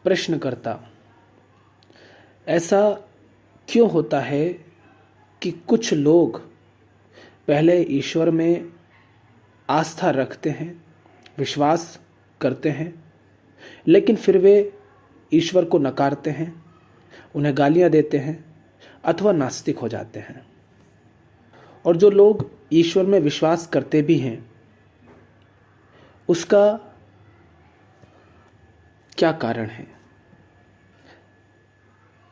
प्रश्नकर्ता, ऐसा क्यों होता है कि कुछ लोग पहले ईश्वर में आस्था रखते हैं, विश्वास करते हैं, लेकिन फिर वे ईश्वर को नकारते हैं, उन्हें गालियां देते हैं अथवा नास्तिक हो जाते हैं। और जो लोग ईश्वर में विश्वास करते भी हैं, उसका क्या कारण है,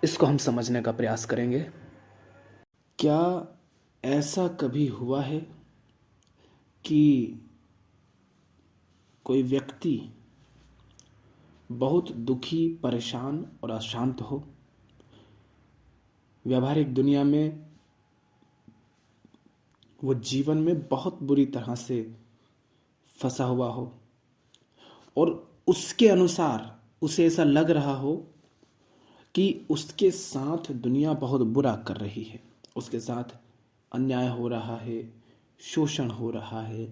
इसको हम समझने का प्रयास करेंगे। क्या ऐसा कभी हुआ है कि कोई व्यक्ति बहुत दुखी, परेशान और अशांत हो, व्यावहारिक दुनिया में वो जीवन में बहुत बुरी तरह से फंसा हुआ हो और उसके अनुसार उसे ऐसा लग रहा हो कि उसके साथ दुनिया बहुत बुरा कर रही है, उसके साथ अन्याय हो रहा है, शोषण हो रहा है,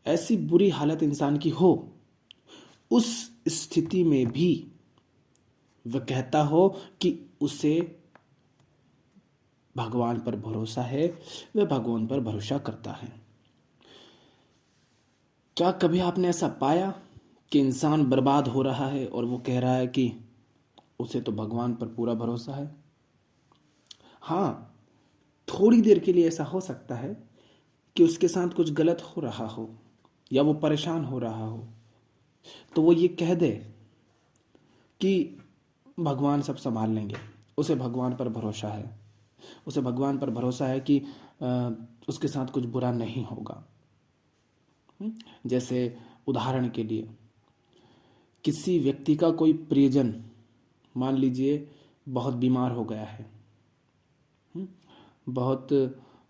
ऐसी बुरी हालत इंसान की हो, उस स्थिति में भी वह कहता हो कि उसे भगवान पर भरोसा है, वह भगवान पर भरोसा करता है। क्या कभी आपने ऐसा पाया कि इंसान बर्बाद हो रहा है और वो कह रहा है कि उसे तो भगवान पर पूरा भरोसा है? हाँ, थोड़ी देर के लिए ऐसा हो सकता है कि उसके साथ कुछ गलत हो रहा हो या वो परेशान हो रहा हो, तो वो ये कह दे कि भगवान सब संभाल लेंगे, उसे भगवान पर भरोसा है, उसे भगवान पर भरोसा है कि उसके साथ कुछ बुरा नहीं होगा। जैसे उदाहरण के लिए, किसी व्यक्ति का कोई प्रियजन मान लीजिए बहुत बीमार हो गया है, बहुत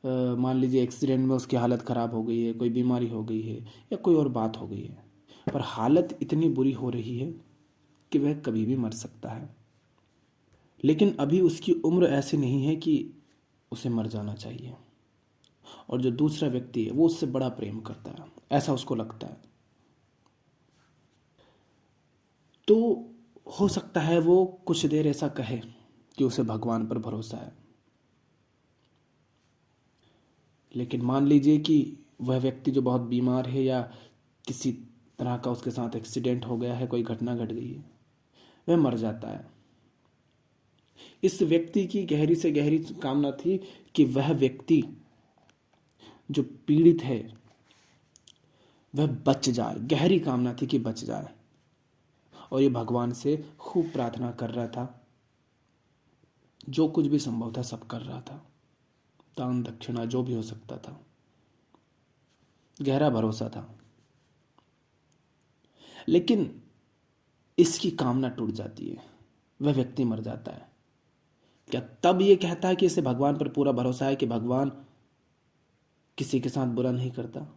मान लीजिए एक्सीडेंट में उसकी हालत ख़राब हो गई है, कोई बीमारी हो गई है या कोई और बात हो गई है, पर हालत इतनी बुरी हो रही है कि वह कभी भी मर सकता है, लेकिन अभी उसकी उम्र ऐसी नहीं है कि उसे मर जाना चाहिए। और जो दूसरा व्यक्ति है वो उससे बड़ा प्रेम करता है, ऐसा उसको लगता है, तो हो सकता है वो कुछ देर ऐसा कहे कि उसे भगवान पर भरोसा है। लेकिन मान लीजिए कि वह व्यक्ति जो बहुत बीमार है या किसी तरह का उसके साथ एक्सीडेंट हो गया है, कोई घटना घट गई है, वह मर जाता है। इस व्यक्ति की गहरी से गहरी कामना थी कि वह व्यक्ति जो पीड़ित है वह बच जाए, गहरी कामना थी कि बच जाए, और ये भगवान से खूब प्रार्थना कर रहा था, जो कुछ भी संभव था सब कर रहा था, दान दक्षिणा जो भी हो सकता था, गहरा भरोसा था। लेकिन इसकी कामना टूट जाती है, वह व्यक्ति मर जाता है। क्या तब ये कहता है कि इसे भगवान पर पूरा भरोसा है कि भगवान किसी के साथ बुरा नहीं करता,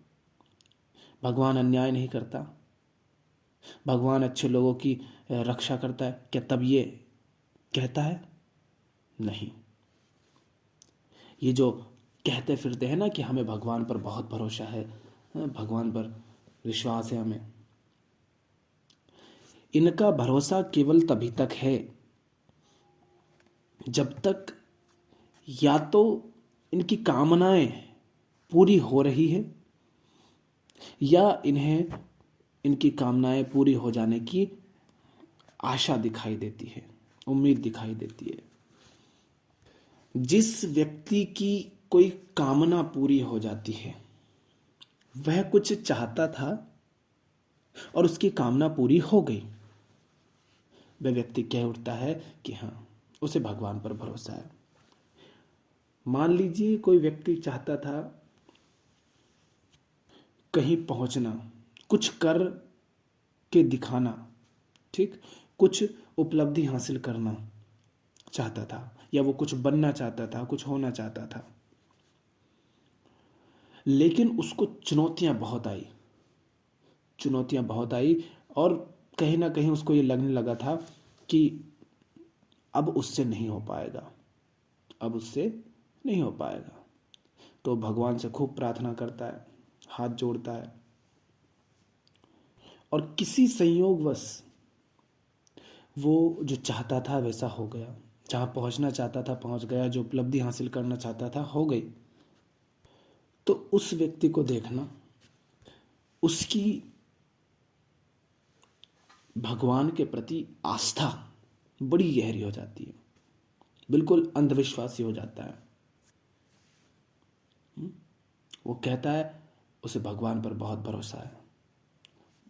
भगवान अन्याय नहीं करता, भगवान अच्छे लोगों की रक्षा करता है? क्या तब ये कहता है? नहीं। ये जो कहते फिरते हैं ना कि हमें भगवान पर बहुत भरोसा है, भगवान पर विश्वास है हमें, इनका भरोसा केवल तभी तक है जब तक या तो इनकी कामनाएं पूरी हो रही है या इन्हें इनकी कामनाएं पूरी हो जाने की आशा दिखाई देती है, उम्मीद दिखाई देती है। जिस व्यक्ति की कोई कामना पूरी हो जाती है, वह कुछ चाहता था और उसकी कामना पूरी हो गई, वह व्यक्ति कह उठता है कि हाँ, उसे भगवान पर भरोसा है। मान लीजिए कोई व्यक्ति चाहता था कहीं पहुंचना, कुछ कर के दिखाना, ठीक, कुछ उपलब्धि हासिल करना चाहता था, या वो कुछ बनना चाहता था, कुछ होना चाहता था, लेकिन उसको चुनौतियां बहुत आई और कहीं ना कहीं उसको ये लगने लगा था कि अब उससे नहीं हो पाएगा। तो भगवान से खूब प्रार्थना करता है, हाथ जोड़ता है, और किसी संयोगवश वो जो चाहता था वैसा हो गया, जहाँ पहुँचना चाहता था पहुँच गया, जो उपलब्धि हासिल करना चाहता था हो गई। तो उस व्यक्ति को देखना, उसकी भगवान के प्रति आस्था बड़ी गहरी हो जाती है, बिल्कुल अंधविश्वासी हो जाता है। वो कहता है उसे भगवान पर बहुत भरोसा है,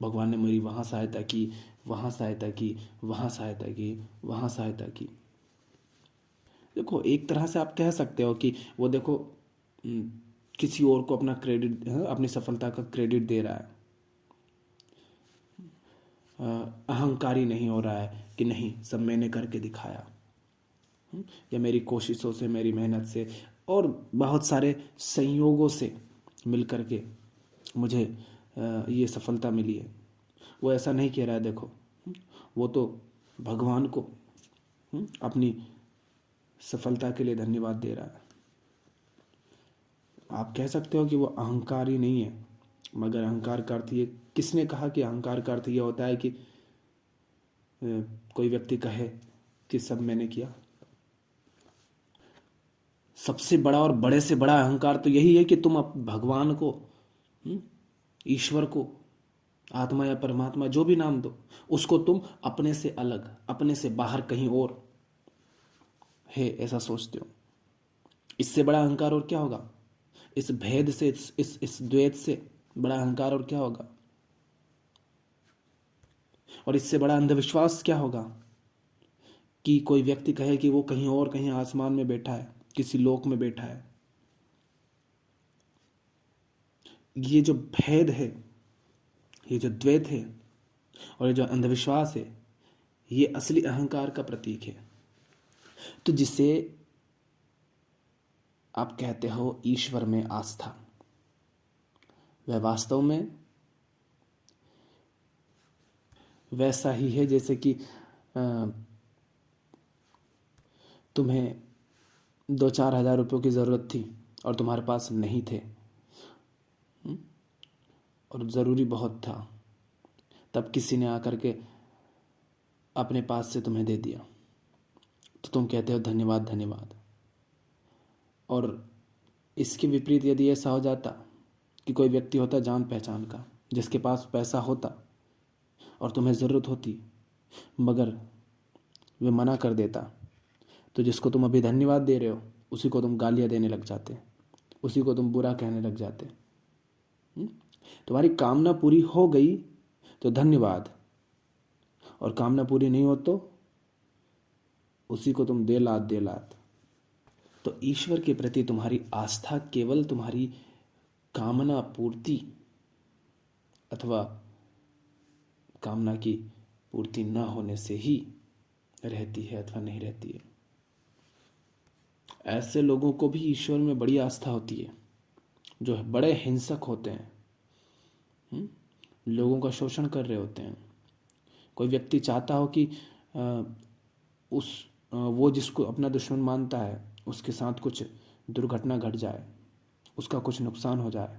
भगवान ने मेरी वहाँ सहायता की, वहाँ सहायता की, वहाँ सहायता की, वहाँ सहायता की। देखो, एक तरह से आप कह सकते हो कि वो देखो किसी और को अपना क्रेडिट, अपनी सफलता का क्रेडिट दे रहा है, अहंकारी नहीं हो रहा है कि नहीं सब मैंने करके दिखाया, या मेरी कोशिशों से, मेरी मेहनत से और बहुत सारे संयोगों से मिल कर के मुझे ये सफलता मिली है। वो ऐसा नहीं कह रहा है। देखो, वो तो भगवान को अपनी सफलता के लिए धन्यवाद दे रहा है। आप कह सकते हो कि वो अहंकारी नहीं है, मगर अहंकार का अर्थ ये, किसने कहा कि अहंकार का अर्थ ये होता है कि कोई व्यक्ति कहे कि सब मैंने किया? सबसे बड़ा और बड़े से बड़ा अहंकार तो यही है कि तुम भगवान को, ईश्वर को, आत्मा या परमात्मा जो भी नाम दो, उसको तुम अपने से अलग, अपने से बाहर कहीं और है ऐसा सोचते हो। इससे बड़ा अहंकार और क्या होगा? इस भेद से, इस द्वैत से बड़ा अहंकार और क्या होगा? और इससे बड़ा अंधविश्वास क्या होगा कि कोई व्यक्ति कहे कि वो कहीं और, कहीं आसमान में बैठा है, किसी लोक में बैठा है। ये जो भेद है, ये जो द्वैत है और ये जो अंधविश्वास है, ये असली अहंकार का प्रतीक है। तो जिसे आप कहते हो ईश्वर में आस्था, वह वास्तव में वैसा ही है जैसे कि तुम्हें 2-4 हज़ार रुपयों की ज़रूरत थी और तुम्हारे पास नहीं थे, और ज़रूरी बहुत था, तब किसी ने आकर के अपने पास से तुम्हें दे दिया, तो तुम कहते हो धन्यवाद धन्यवाद। और इसके विपरीत यदि ऐसा हो जाता कि कोई व्यक्ति होता जान पहचान का, जिसके पास पैसा होता और तुम्हें ज़रूरत होती, मगर वे मना कर देता, तो जिसको तुम अभी धन्यवाद दे रहे हो उसी को तुम गालियाँ देने लग जाते, उसी को तुम बुरा कहने लग जाते। तुम्हारी कामना पूरी हो गई तो धन्यवाद, और कामना पूरी नहीं हो तो उसी को तुम दे लात। तो ईश्वर के प्रति तुम्हारी आस्था केवल तुम्हारी कामना पूर्ति अथवा कामना की पूर्ति न होने से ही रहती है अथवा नहीं रहती है। ऐसे लोगों को भी ईश्वर में बड़ी आस्था होती है, जो बड़े हिंसक होते हैं, लोगों का शोषण कर रहे होते हैं। कोई व्यक्ति चाहता हो कि वो जिसको अपना दुश्मन मानता है उसके साथ कुछ दुर्घटना घट जाए, उसका कुछ नुकसान हो जाए,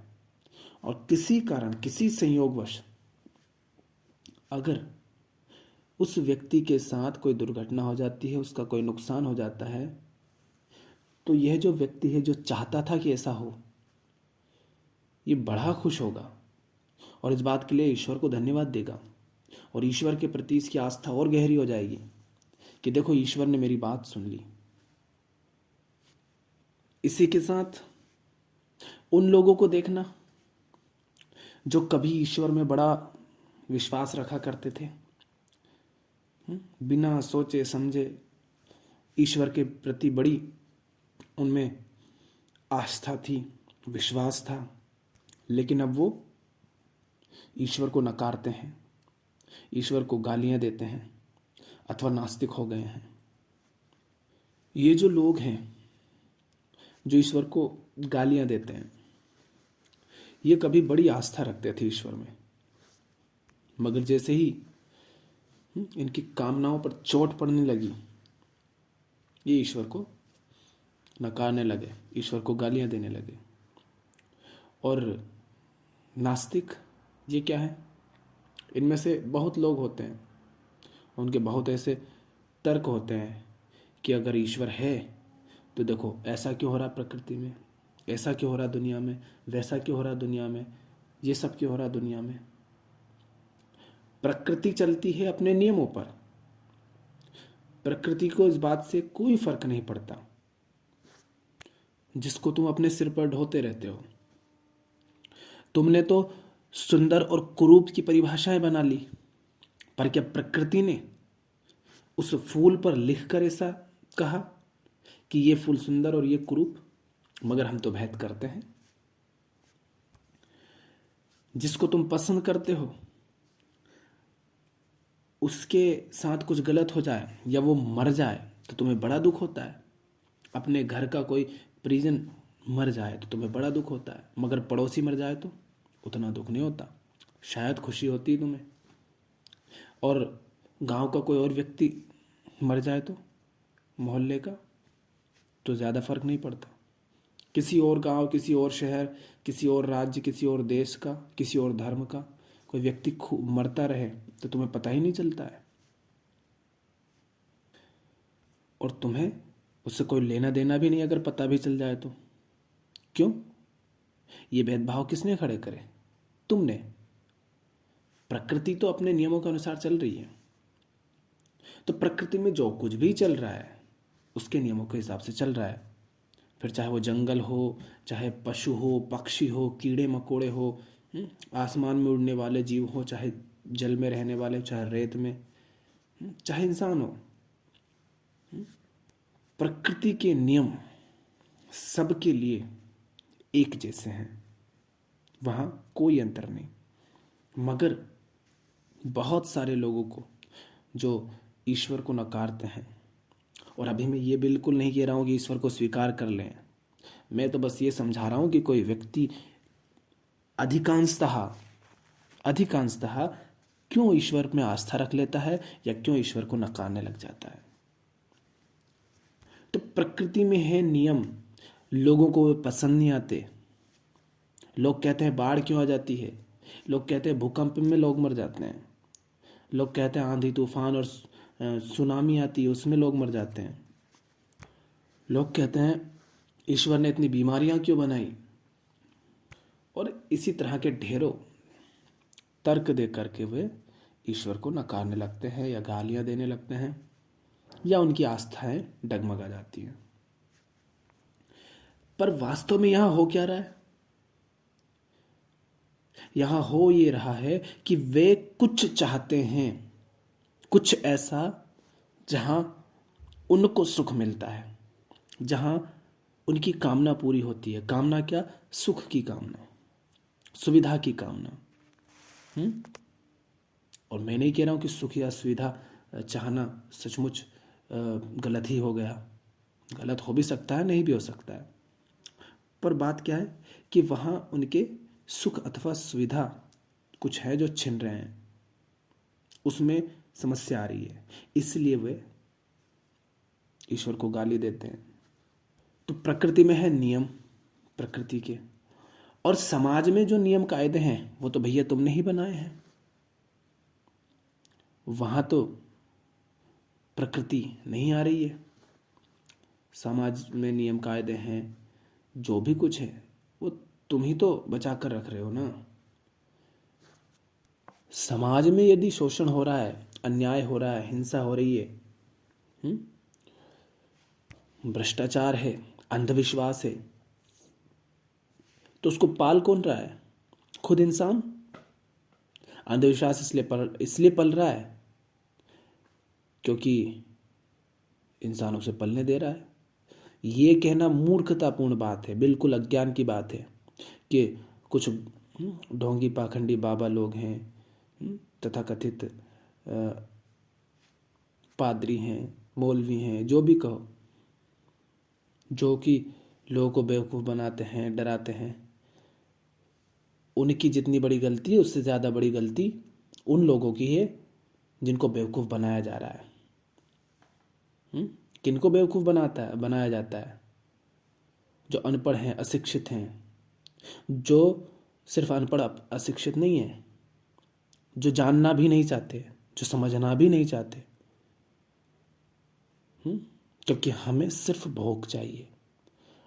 और किसी कारण, किसी संयोगवश अगर उस व्यक्ति के साथ कोई दुर्घटना हो जाती है, उसका कोई नुकसान हो जाता है, तो यह जो व्यक्ति है जो चाहता था कि ऐसा हो, ये बड़ा खुश होगा और इस बात के लिए ईश्वर को धन्यवाद देगा, और ईश्वर के प्रति इसकी आस्था और गहरी हो जाएगी कि देखो ईश्वर ने मेरी बात सुन ली। इसी के साथ उन लोगों को देखना जो कभी ईश्वर में बड़ा विश्वास रखा करते थे, बिना सोचे समझे ईश्वर के प्रति बड़ी उनमें आस्था थी, विश्वास था, लेकिन अब वो ईश्वर को नकारते हैं, ईश्वर को गालियां देते हैं अथवा नास्तिक हो गए हैं। ये जो लोग हैं जो ईश्वर को गालियां देते हैं, ये कभी बड़ी आस्था रखते थे ईश्वर में, मगर जैसे ही इनकी कामनाओं पर चोट पड़ने लगी, ये ईश्वर को नकारने लगे, ईश्वर को गालियां देने लगे। और नास्तिक ये क्या है? इनमें से बहुत लोग होते हैं उनके बहुत ऐसे तर्क होते हैं कि अगर ईश्वर है तो देखो ऐसा क्यों हो रहा प्रकृति में, ऐसा क्यों हो रहा दुनिया में, वैसा क्यों हो रहा दुनिया में, ये सब क्यों हो रहा दुनिया में। प्रकृति चलती है अपने नियमों पर। प्रकृति को इस बात से कोई फर्क नहीं पड़ता जिसको तुम अपने सिर पर ढोते रहते हो। तुमने तो सुंदर और कुरूप की परिभाषाएं बना ली, पर क्या प्रकृति ने उस फूल पर लिखकर ऐसा कहा कि ये फूल सुंदर और ये कुरूप? मगर हम तो भेद करते हैं। जिसको तुम पसंद करते हो उसके साथ कुछ गलत हो जाए या वो मर जाए तो तुम्हें बड़ा दुख होता है। अपने घर का कोई परिजन मर जाए तो तुम्हें बड़ा दुख होता है, मगर पड़ोसी मर जाए तो उतना दुख नहीं होता, शायद खुशी होती है तुम्हें। और गांव का कोई और व्यक्ति मर जाए तो, मोहल्ले का, तो ज़्यादा फर्क नहीं पड़ता। किसी और गांव, किसी और शहर, किसी और राज्य, किसी और देश का, किसी और धर्म का कोई व्यक्ति मरता रहे तो तुम्हें पता ही नहीं चलता है, और तुम्हें उससे कोई लेना देना भी नहीं अगर पता भी चल जाए तो। क्यों? ये भेदभाव किसने खड़े करे? तुमने। प्रकृति तो अपने नियमों के अनुसार चल रही है, तो प्रकृति में जो कुछ भी चल रहा है उसके नियमों के हिसाब से चल रहा है। फिर चाहे वो जंगल हो, चाहे पशु हो, पक्षी हो, कीड़े मकोड़े हो, आसमान में उड़ने वाले जीव हो, चाहे जल में रहने वाले, चाहे रेत में, चाहे इंसान हो। प्रकृति के नियम सबके लिए एक जैसे हैं, वहाँ कोई अंतर नहीं। मगर बहुत सारे लोगों को जो ईश्वर को नकारते हैं, और अभी मैं ये बिल्कुल नहीं कह रहा हूँ कि ईश्वर को स्वीकार कर लें, मैं तो बस ये समझा रहा हूँ कि कोई व्यक्ति अधिकांशतः क्यों ईश्वर में आस्था रख लेता है या क्यों ईश्वर को नकारने लग जाता है। तो प्रकृति में है नियम, लोगों को वे पसंद नहीं आते। लोग कहते हैं बाढ़ क्यों आ जाती है, लोग कहते हैं भूकंप में लोग मर जाते हैं, लोग कहते हैं आंधी तूफान और सुनामी आती है उसमें लोग मर जाते हैं, लोग कहते हैं ईश्वर ने इतनी बीमारियां क्यों बनाई, और इसी तरह के ढेरों तर्क दे करके वे ईश्वर को नकारने लगते हैं या गालियां देने लगते हैं, या उनकी आस्थाएं डगमगा जाती हैं। पर वास्तव में यहां हो क्या रहा है? यहां हो ये रहा है कि वे कुछ चाहते हैं, कुछ ऐसा जहां उनको सुख मिलता है, जहां उनकी कामना पूरी होती है। कामना क्या? सुख की कामना, सुविधा की कामना। और मैं नहीं कह रहा हूं कि सुख या सुविधा चाहना सचमुच गलत ही हो गया, गलत हो भी सकता है, नहीं भी हो सकता है। पर बात क्या है कि वहां उनके सुख अथवा सुविधा कुछ है जो छिन रहे हैं, उसमें समस्या आ रही है, इसलिए वे ईश्वर को गाली देते हैं। तो प्रकृति में है नियम प्रकृति के, और समाज में जो नियम कायदे हैं वो तो भैया तुमने ही बनाए हैं। वहां तो प्रकृति नहीं आ रही है, समाज में नियम कायदे हैं, जो भी कुछ है वो तुम ही तो बचा कर रख रहे हो ना। समाज में यदि शोषण हो रहा है, अन्याय हो रहा है, हिंसा हो रही है, भ्रष्टाचार है, अंधविश्वास है, तो उसको पाल कौन रहा है? खुद इंसान। अंधविश्वास इसलिए पल रहा है क्योंकि इंसान उसे पलने दे रहा है। ये कहना मूर्खतापूर्ण बात है, बिल्कुल अज्ञान की बात है कि कुछ ढोंगी पाखंडी बाबा लोग हैं, तथाकथित पादरी हैं, मौलवी हैं, जो भी कहो, जो कि लोगों को बेवकूफ़ बनाते हैं, डराते हैं। उनकी जितनी बड़ी गलती है उससे ज़्यादा बड़ी गलती उन लोगों की है जिनको बेवकूफ़ बनाया जा रहा है। किनको बेवकूफ़ बनाया जाता है? जो अनपढ़ हैं, अशिक्षित हैं, जो सिर्फ अनपढ़ अशिक्षित नहीं है, जो जानना भी नहीं चाहते, जो समझना भी नहीं चाहते। क्योंकि हमें सिर्फ भोग चाहिए।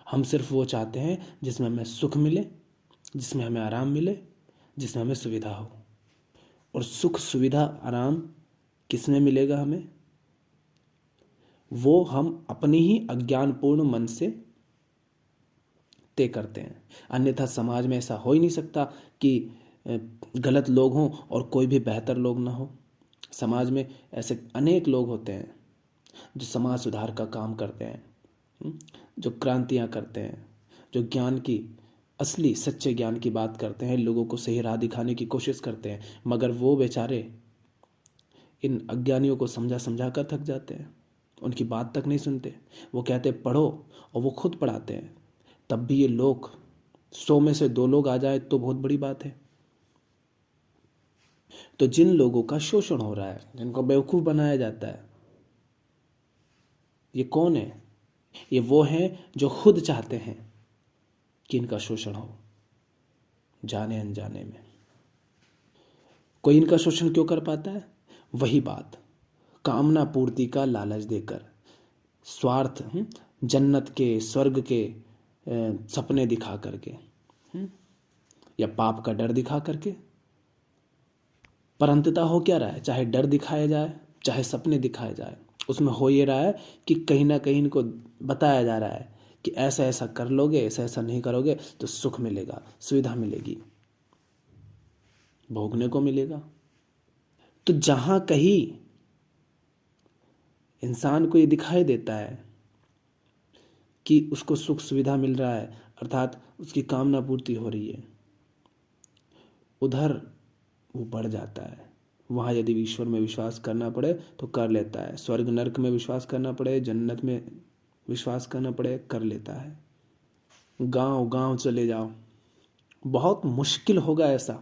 हम सिर्फ वो चाहते हैं जिसमें हमें सुख मिले, जिसमें हमें आराम मिले, जिसमें हमें सुविधा हो। और सुख, सुविधा, आराम किसमें मिलेगा हमें? वो हम अपनी ही अज्ञानपूर्ण मन से तय करते हैं। अन्यथा समाज में ऐसा हो ही नहीं सकता कि गलत लोग हों और कोई भी बेहतर लोग ना हो। समाज में ऐसे अनेक लोग होते हैं जो समाज सुधार का काम करते हैं, जो क्रांतियां करते हैं, जो ज्ञान की, असली सच्चे ज्ञान की बात करते हैं, लोगों को सही राह दिखाने की कोशिश करते हैं। मगर वो बेचारे इन अज्ञानियों को समझा समझा कर थक जाते हैं, उनकी बात तक नहीं सुनते। वो कहते पढ़ो और वो खुद पढ़ाते हैं। तब भी ये लोग 100 में से 2 लोग आ जाए तो बहुत बड़ी बात है। तो जिन लोगों का शोषण हो रहा है, जिनको बेवकूफ बनाया जाता है, ये कौन है? ये वो हैं जो खुद चाहते हैं कि इनका शोषण हो, जाने अनजाने में। कोई इनका शोषण क्यों कर पाता है? वही बात, कामना पूर्ति का लालच देकर, स्वार्थ, जन्नत के, स्वर्ग के सपने दिखा करके, या पाप का डर दिखा करके। पर अंततः हो क्या रहा है? चाहे डर दिखाया जाए, चाहे सपने दिखाए जाए, उसमें हो ये रहा है कि कहीं ना कहीं इनको बताया जा रहा है कि ऐसा ऐसा कर लोगे, ऐसा ऐसा नहीं करोगे तो सुख मिलेगा, सुविधा मिलेगी, भोगने को मिलेगा। तो जहां कहीं इंसान को ये दिखाई देता है कि उसको सुख सुविधा मिल रहा है, अर्थात उसकी कामना पूर्ति हो रही है, उधर वो बढ़ जाता है। वहाँ यदि ईश्वर में विश्वास करना पड़े तो कर लेता है, स्वर्ग नरक में विश्वास करना पड़े, जन्नत में विश्वास करना पड़े, कर लेता है। गांव गांव चले जाओ, बहुत मुश्किल होगा ऐसा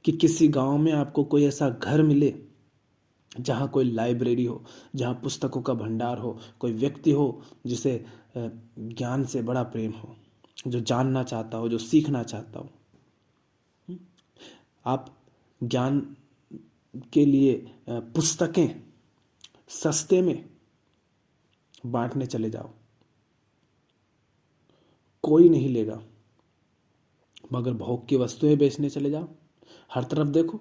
कि किसी गांव में आपको कोई ऐसा घर मिले जहाँ कोई लाइब्रेरी हो, जहाँ पुस्तकों का भंडार हो, कोई व्यक्ति हो जिसे ज्ञान से बड़ा प्रेम हो, जो जानना चाहता हो, जो सीखना चाहता हो। आप ज्ञान के लिए पुस्तकें सस्ते में बांटने चले जाओ, कोई नहीं लेगा। मगर भोग की वस्तुएं बेचने चले जाओ, हर तरफ देखो,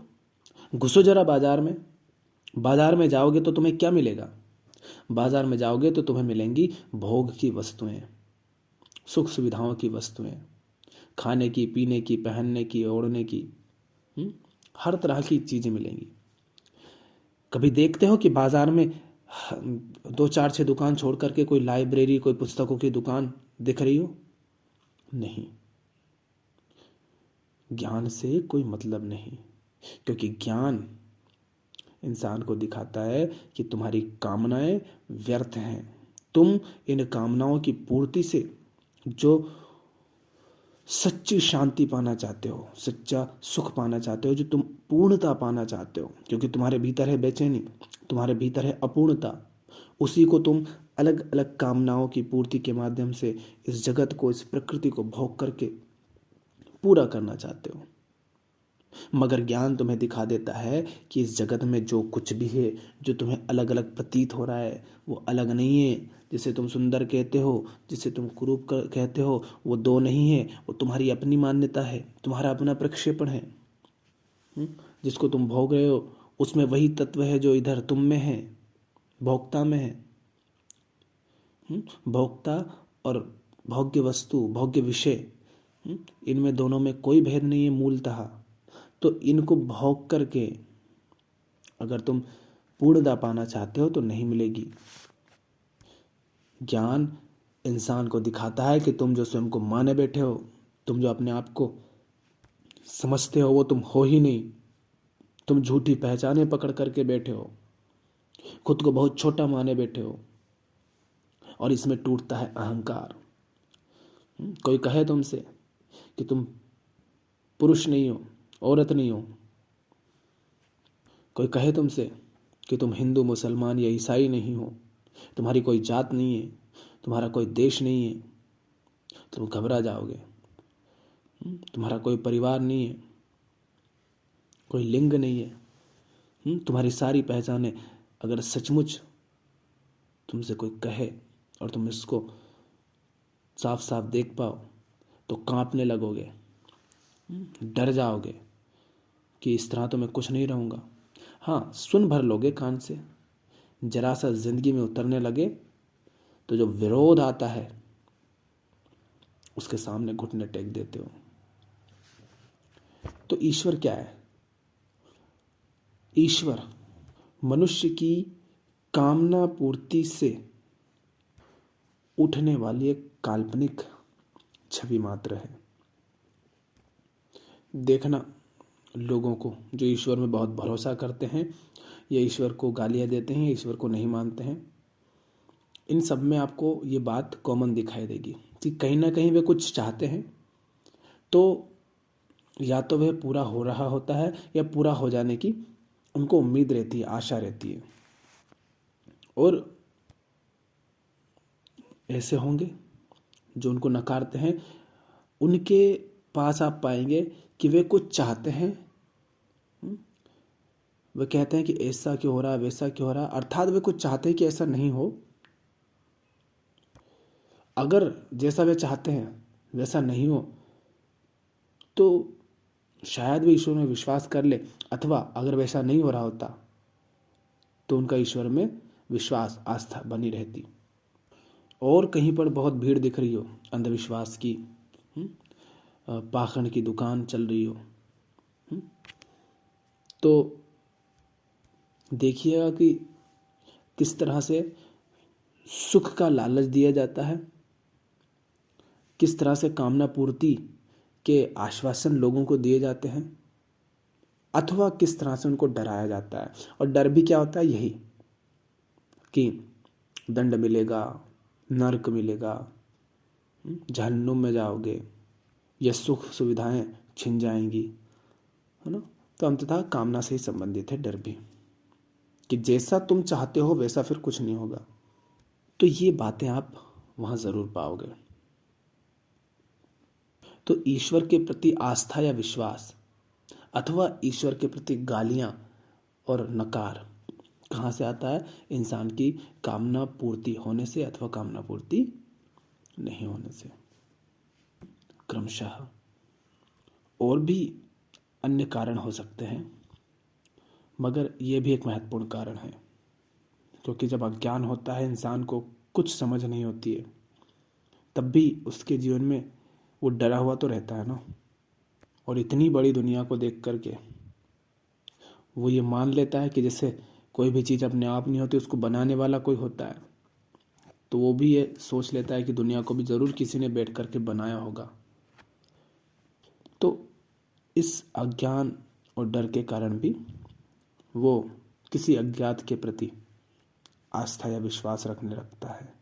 घुसो जरा बाजार में। बाजार में जाओगे तो तुम्हें क्या मिलेगा? बाजार में जाओगे तो तुम्हें मिलेंगी भोग की वस्तुएं, सुख सुविधाओं की वस्तुएं, खाने की, पीने की, पहनने की, ओढ़ने की, हर तरह की चीजें मिलेंगी। कभी देखते हो कि बाजार में 2 4 6 दुकान छोड़ करके कोई लाइब्रेरी, कोई पुस्तकों की दुकान दिख रही हो? नहीं। ज्ञान से कोई मतलब नहीं, क्योंकि ज्ञान इंसान को दिखाता है कि तुम्हारी कामनाएं व्यर्थ हैं। तुम इन कामनाओं की पूर्ति से जो सच्ची शांति पाना चाहते हो, सच्चा सुख पाना चाहते हो, जो तुम पूर्णता पाना चाहते हो, क्योंकि तुम्हारे भीतर है बेचैनी, तुम्हारे भीतर है अपूर्णता, उसी को तुम अलग अलग कामनाओं की पूर्ति के माध्यम से इस जगत को, इस प्रकृति को भोग करके पूरा करना चाहते हो। मगर ज्ञान तुम्हें दिखा देता है कि इस जगत में जो कुछ भी है, जो तुम्हें अलग अलग प्रतीत हो रहा है, वो अलग नहीं है। जिसे तुम सुंदर कहते हो, जिसे तुम कुरूप कहते हो, वो 2 नहीं है, वो तुम्हारी अपनी मान्यता है, तुम्हारा अपना प्रक्षेपण है। जिसको तुम भोग रहे हो उसमें वही तत्व है जो इधर तुम में है, भोक्ता में है। भोक्ता और भोग्य वस्तु, भोग्य विषय, इनमें दोनों में कोई भेद नहीं है मूलतः। तो इनको भोग करके अगर तुम पूर्णता पाना चाहते हो तो नहीं मिलेगी। ज्ञान इंसान को दिखाता है कि तुम जो स्वयं को माने बैठे हो, तुम जो अपने आप को समझते हो, वो तुम हो ही नहीं। तुम झूठी पहचानें पकड़ करके बैठे हो, खुद को बहुत छोटा माने बैठे हो, और इसमें टूटता है अहंकार। कोई कहे तुमसे कि तुम पुरुष नहीं हो, औरत नहीं हो, कोई कहे तुमसे कि तुम हिंदू, मुसलमान या ईसाई नहीं हो, तुम्हारी कोई जात नहीं है, तुम्हारा कोई देश नहीं है, तुम घबरा जाओगे। तुम्हारा कोई परिवार नहीं है, कोई लिंग नहीं है, तुम्हारी सारी पहचानें अगर सचमुच तुमसे कोई कहे और तुम इसको साफ साफ देख पाओ तो कांपने लगोगे, डर जाओगे कि इस तरह तो मैं कुछ नहीं रहूँगा। हाँ, सुन भर लोगे कान से, जरा सा जिंदगी में उतरने लगे तो जो विरोध आता है उसके सामने घुटने टेक देते हो। तो ईश्वर क्या है? ईश्वर मनुष्य की कामना पूर्ति से उठने वाली एक काल्पनिक छवि मात्र है। देखना, लोगों को जो ईश्वर में बहुत भरोसा करते हैं या ईश्वर को गालियां देते हैं या ईश्वर को नहीं मानते हैं, इन सब में आपको ये बात कॉमन दिखाई देगी कि कहीं ना कहीं वे कुछ चाहते हैं, तो या तो वह पूरा हो रहा होता है या पूरा हो जाने की उनको उम्मीद रहती है, आशा रहती है। और ऐसे होंगे जो उनको नकारते हैं, उनके पास आप पाएंगे कि वे कुछ चाहते हैं, वे कहते हैं कि ऐसा क्यों हो रहा है, वैसा क्यों हो रहा है, अर्थात वे कुछ चाहते हैं कि ऐसा नहीं हो। अगर जैसा वे चाहते हैं वैसा नहीं हो तो शायद वे ईश्वर में विश्वास कर ले, अथवा अगर वैसा नहीं हो रहा होता तो उनका ईश्वर में विश्वास, आस्था बनी रहती। और कहीं पर बहुत भीड़ दिख रही हो, अंधविश्वास की, पाखंड की दुकान चल रही हो, तो देखिएगा कि किस तरह से सुख का लालच दिया जाता है, किस तरह से कामना पूर्ति के आश्वासन लोगों को दिए जाते हैं, अथवा किस तरह से उनको डराया जाता है। और डर भी क्या होता है? यही कि दंड मिलेगा, नरक मिलेगा, जहन्नुम में जाओगे, या सुख सुविधाएं छिन जाएंगी, है ना। तो अंततः कामना से ही संबंधित है डर भी, कि जैसा तुम चाहते हो वैसा फिर कुछ नहीं होगा। तो ये बातें आप वहां जरूर पाओगे। तो ईश्वर के प्रति आस्था या विश्वास अथवा ईश्वर के प्रति गालियां और नकार कहाँ से आता है? इंसान की कामना पूर्ति होने से अथवा कामना पूर्ति नहीं होने से। क्रमशः और भी अन्य कारण हो सकते हैं, मगर यह भी एक महत्वपूर्ण कारण है, क्योंकि जब अज्ञान होता है, इंसान को कुछ समझ नहीं होती है, तब भी उसके जीवन में वो डरा हुआ तो रहता है ना। और इतनी बड़ी दुनिया को देख करके वो ये मान लेता है कि जैसे कोई भी चीज़ अपने आप नहीं होती, उसको बनाने वाला कोई होता है, तो वो भी ये सोच लेता है कि दुनिया को भी ज़रूर किसी ने बैठ करके बनाया होगा। तो इस अज्ञान और डर के कारण भी वो किसी अज्ञात के प्रति आस्था या विश्वास रखने लगता है।